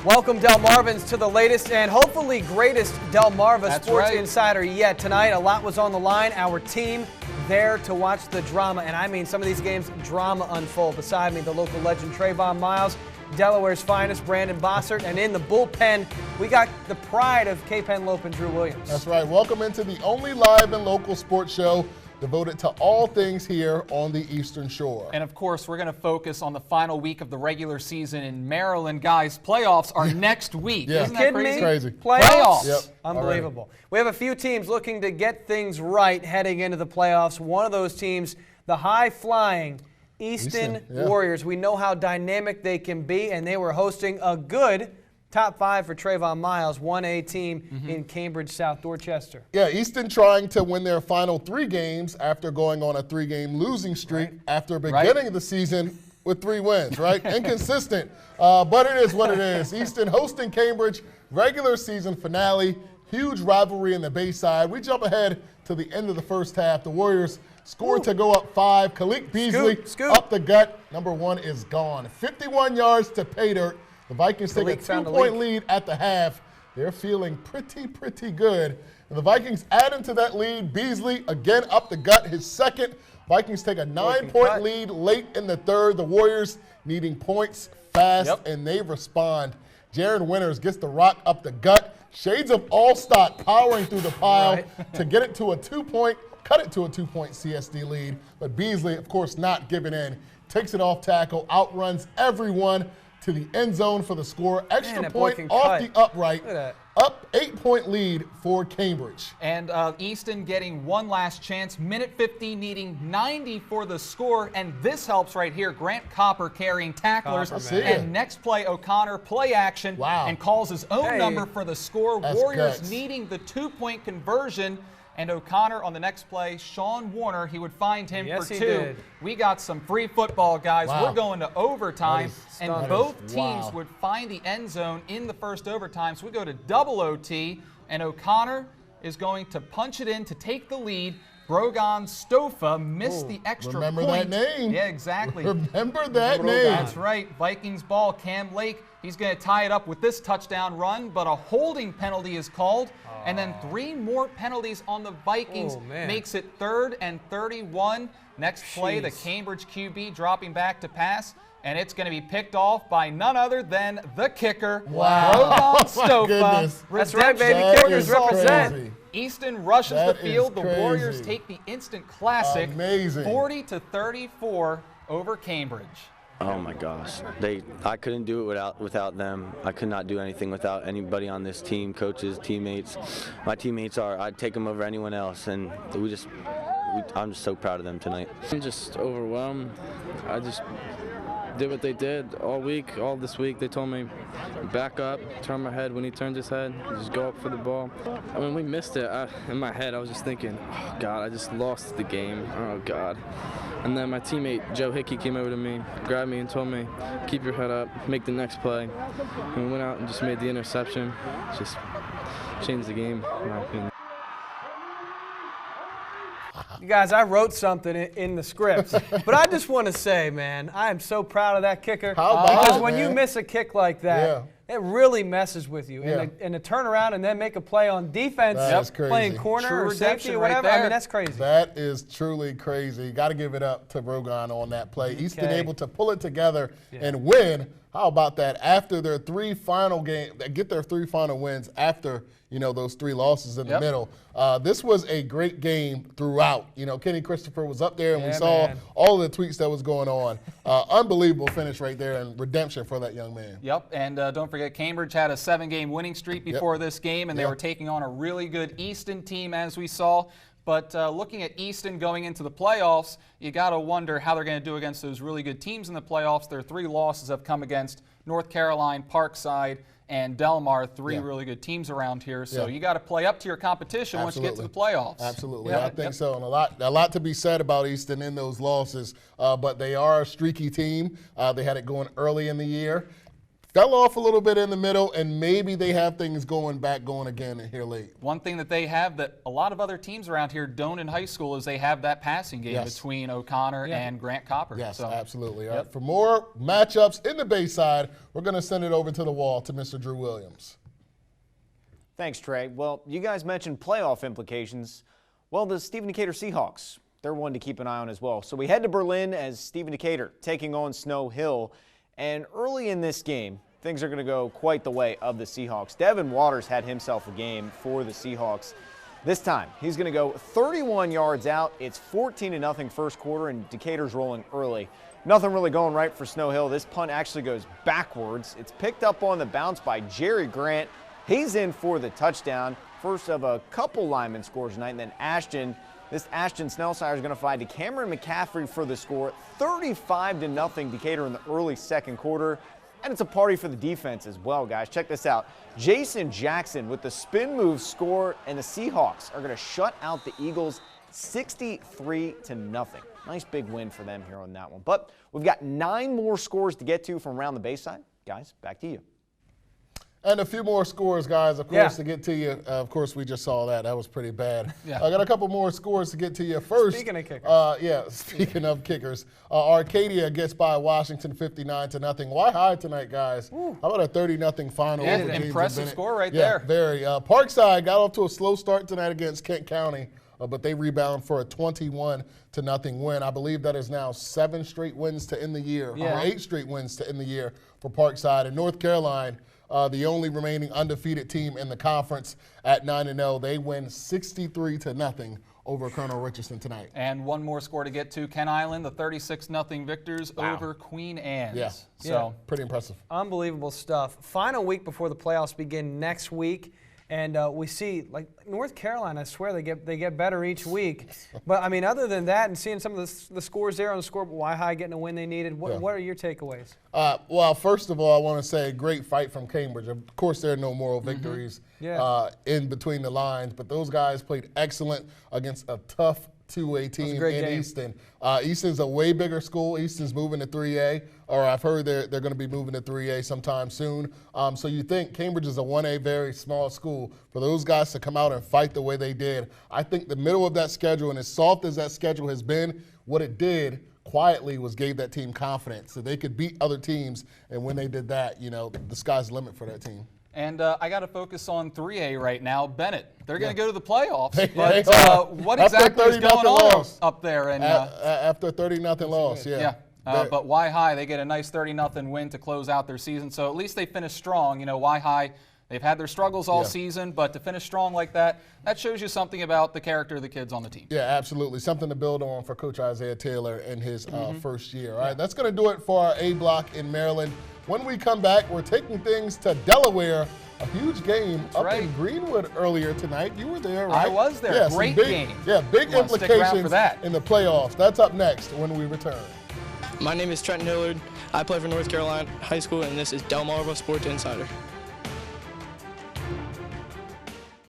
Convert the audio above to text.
Welcome, Delmarvans, to the latest and hopefully greatest Delmarva Sports Insider yet. Tonight, a lot was on the line. Our team there to watch the drama, and I mean some of these games, drama unfold. Beside me, the local legend Trayvon Miles, Delaware's finest Brandon Bossert, and in the bullpen, we got the pride of K-Penn Lope and Drew Williams. That's right. Welcome into the only live and local sports show devoted to all things here on the Eastern Shore. And of course, we're going to focus on the final week of the regular season in Maryland. Guys, playoffs are next week. Yeah. Isn't that crazy? Crazy. Playoffs? Yep. Unbelievable. Already. We have a few teams looking to get things right heading into the playoffs. One of those teams, the high-flying Easton Warriors. We know how dynamic they can be, and they were hosting a good top five for Trayvon Miles, 1A team in Cambridge, South Dorchester. Yeah, Easton trying to win their final 3 games after going on a 3-game losing streak after beginning the season with 3 wins, right? Inconsistent, but it is what it is. Easton hosting Cambridge, regular season finale, huge rivalry in the Bayside. We jump ahead to the end of the first half. The Warriors scored to go up 5. Khalik Beasley up the gut. Number 1 is gone. 51 yards to pay dirt. The Vikings take a 2-point lead at the half. They're feeling pretty good. And the Vikings add into that lead. Beasley again up the gut, his second. Vikings take a 9-point lead late in the third. The Warriors needing points fast, and they respond. Jaron Winters gets the rock up the gut. Shades of Allstott powering through the pile to get it to a 2-point, cut it to a 2-point CSD lead. But Beasley, of course, not giving in. Takes it off tackle, outruns everyone to the end zone for the score. Extra point off the upright. Up 8-point lead for Cambridge. And Easton getting one last chance. Minute 50 needing 90 for the score. And this helps right here. Grant Copper carrying tacklers. And next play, O'Connor play action and calls his own number for the score. Warriors needing the 2-point conversion. And O'Connor on the next play, Sean Warner, he would find him for 2. We got some free football, guys. We're going to overtime, and both teams would find the end zone in the first overtime. So we go to double OT, and O'Connor is going to punch it in to take the lead. Brogan Stofa missed the extra point. Remember that name. Yeah, exactly. Remember that name. That's right. Vikings ball. Cam Lake, he's going to tie it up with this touchdown run, but a holding penalty is called. And then 3 more penalties on the Vikings makes it 3rd and 31. Next play, the Cambridge QB dropping back to pass, and it's going to be picked off by none other than the kicker, Brogan Stofa. That's right, baby. Kickers represent. Easton rushes the field. The Warriors take the instant classic, 40-34 over Cambridge. Oh my gosh, I couldn't do it without them. I could not do anything without anybody on this team, coaches, teammates. My teammates I'd take them over anyone else, and I'm just so proud of them tonight. I'm just overwhelmed. I just did what they did all week, all this week. They told me, back up, turn my head. When he turned his head, just go up for the ball. I mean, we missed it. In my head, I was just thinking, oh God, I just lost the game. Oh God. And then my teammate, Joe Hickey, came over to me, grabbed me and told me, keep your head up, make the next play. And we went out and just made the interception. Just changed the game, in my opinion. You guys, I wrote something in the script, but I just want to say, man, I am so proud of that kicker. Because when you miss a kick like that, it really messes with you. And to turn around and then make a play on defense, playing corner or safety or whatever, I mean, that's crazy. That is truly crazy. Got to give it up to Brogan on that play. Easton able to pull it together and win. How about that? After their 3 final games, get their 3 final wins after, those 3 losses in the middle. This was a great game throughout. Kenny Christopher was up there, and we saw all of the tweets that was going on. Unbelievable finish right there and redemption for that young man. Yep, and don't forget, Cambridge had a 7-game winning streak before this game, and they were taking on a really good Easton team, as we saw. But looking at Easton going into the playoffs, you got to wonder how they're going to do against those really good teams in the playoffs. Their 3 losses have come against North Carolina, Parkside, and Delmar, 3 really good teams around here. So you got to play up to your competition once you get to the playoffs. Absolutely, I think so. And a lot to be said about Easton in those losses. But they are a streaky team. They had it going early in the year. fell off a little bit in the middle, and maybe they have things going again here late. One thing that they have that a lot of other teams around here don't in high school is they have that passing game between O'Connor and Grant Copper. Yes, absolutely. All right, for more matchups in the Bayside, we're going to send it over to the wall to Mr. Drew Williams. Thanks, Trey. Well, you guys mentioned playoff implications. Well, the Stephen Decatur Seahawks, they're one to keep an eye on as well. So we head to Berlin as Stephen Decatur taking on Snow Hill. And early in this game, things are going to go quite the way of the Seahawks. Devin Waters had himself a game for the Seahawks. This time, he's going to go 31 yards out. It's 14-0 first quarter, and Decatur's rolling early. Nothing really going right for Snow Hill. This punt actually goes backwards. It's picked up on the bounce by Jerry Grant. He's in for the touchdown. First of a couple linemen scores tonight, and then Ashton Snellsire is going to find Cameron McCaffrey for the score. 35-0 Decatur in the early second quarter. And it's a party for the defense as well, guys. Check this out. Jason Jackson with the spin move score, and the Seahawks are going to shut out the Eagles 63-0. Nice big win for them here on that one. But we've got 9 more scores to get to from around the Bayside. Guys, back to you. And a few more scores, guys, of course, to get to you. Of course, we just saw that. That was pretty bad. I got a couple more scores to get to you. First, speaking of kickers. Speaking of kickers. Arcadia gets by Washington 59-0. Why high tonight, guys? How about a 30-0 final? Yeah, an impressive score right there. Very. Parkside got off to a slow start tonight against Kent County, but they rebound for a 21-0 win. I believe that is now 7 straight wins to end the year, or 8 straight wins to end the year for Parkside. And North Carolina, the only remaining undefeated team in the conference at 9-0. They win 63-0 over Colonel Richardson tonight. And one more score to get to. Ken Island, the 36-0 victors over Queen Anne's. Pretty impressive. Unbelievable stuff. Final week before the playoffs begin next week. And we see, like, North Carolina, I swear they get better each week. But, I mean, other than that and seeing some of the scores there on the scoreboard, why high getting a win they needed, what are your takeaways? Well, first of all, I want to say great fight from Cambridge. Of course, there are no moral victories in between the lines, but those guys played excellent against a tough 2A team in Easton. Easton's a way bigger school. Easton's moving to 3A, or I've heard they're going to be moving to 3A sometime soon. So you think Cambridge is a 1A, very small school. For those guys to come out and fight the way they did, I think the middle of that schedule, and as soft as that schedule has been, what it did quietly was gave that team confidence so they could beat other teams. And when they did that, the sky's the limit for that team. And I got to focus on 3A right now. Bennett, they're going to go to the playoffs. But what exactly is going on up there? And after a 30-0 loss, but Y High, they get a nice 30-0 win to close out their season. So at least they finished strong. Y High, they've had their struggles all season, but to finish strong like that, that shows you something about the character of the kids on the team. Yeah, absolutely. Something to build on for Coach Isaiah Taylor in his first year. All right, that's going to do it for our A block in Maryland. When we come back, we're taking things to Delaware. A huge game in Greenwood earlier tonight. You were there, right? I was there. Yeah, Great game. Yeah, big implications in the playoffs. That's up next when we return. My name is Trenton Hillard. I play for North Carolina High School, and this is Delmarva Sports Insider.